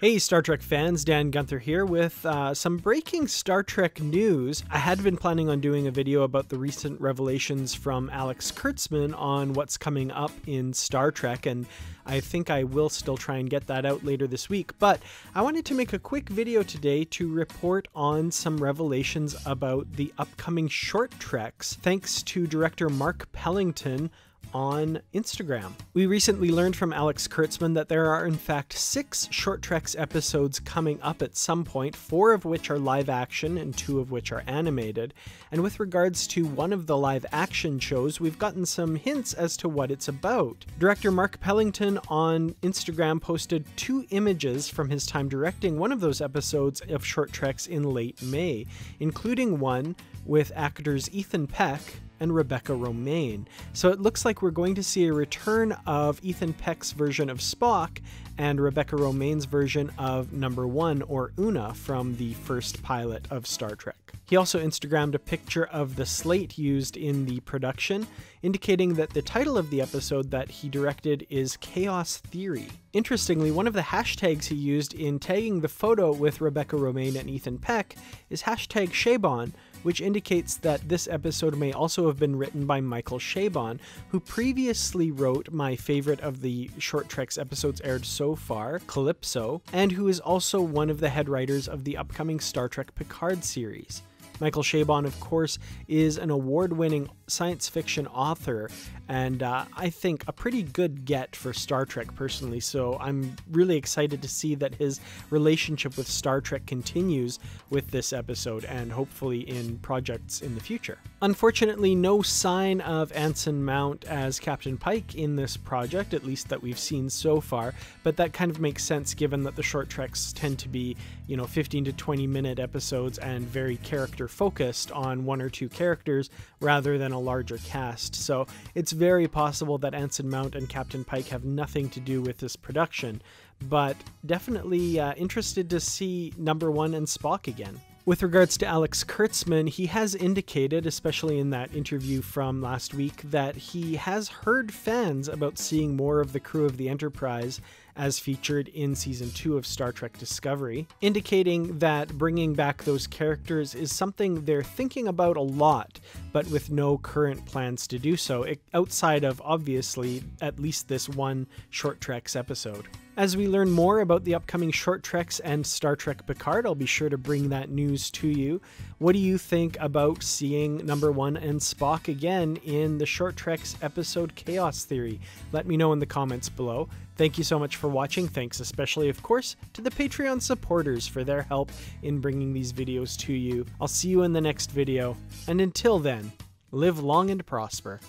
Hey Star Trek fans, Dan Gunther here with some breaking Star Trek news. I had been planning on doing a video about the recent revelations from Alex Kurtzman on what's coming up in Star Trek, and I think I will still try and get that out later this week, but I wanted to make a quick video today to report on some revelations about the upcoming short treks, thanks to director Mark Pellington on Instagram. We recently learned from Alex Kurtzman that there are in fact 6 short treks episodes coming up at some point, 4 of which are live action and 2 of which are animated. And with regards to one of the live action shows, we've gotten some hints as to what it's about. Director Mark Pellington on Instagram posted 2 images from his time directing one of those episodes of short treks in late May, including one with actors Ethan Peck and Rebecca Romijn. So it looks like we're going to see a return of Ethan Peck's version of Spock and Rebecca Romijn's version of Number One, or Una, from the first pilot of Star Trek. He also Instagrammed a picture of the slate used in the production, indicating that the title of the episode that he directed is Chaos Theory. Interestingly, one of the hashtags he used in tagging the photo with Rebecca Romijn and Ethan Peck is hashtag Chabon, which indicates that this episode may also have been written by Michael Chabon, who previously wrote my favorite of the Short Treks episodes aired so far, Calypso, and who is also one of the head writers of the upcoming Star Trek PICARD series. Michael Chabon, of course, is an award-winning science fiction author, and I think a pretty good get for Star Trek personally, so I'm really excited to see that his relationship with Star Trek continues with this episode, and hopefully in projects in the future. Unfortunately, no sign of Anson Mount as Captain Pike in this project, at least that we've seen so far, but that kind of makes sense given that the short treks tend to be, 15 to 20 minute episodes and very character focused on 1 or 2 characters rather than a larger cast. So it's very possible that Anson Mount and Captain Pike have nothing to do with this production, but definitely interested to see Number One and Spock again. With regards to Alex Kurtzman, he has indicated, especially in that interview from last week, that he has heard fans about seeing more of the crew of the Enterprise as featured in Season 2 of Star Trek Discovery, indicating that bringing back those characters is something they're thinking about a lot, but with no current plans to do so, outside of, obviously, at least this one Short Treks episode. As we learn more about the upcoming Short Treks and Star Trek PICARD, I'll be sure to bring that news to you. What do you think about seeing Number One and Spock again in the Short Treks episode Chaos Theory? Let me know in the comments below. Thank you so much for watching. Thanks especially, of course, to the Patreon supporters for their help in bringing these videos to you. I'll see you in the next video, and until then, live long and prosper.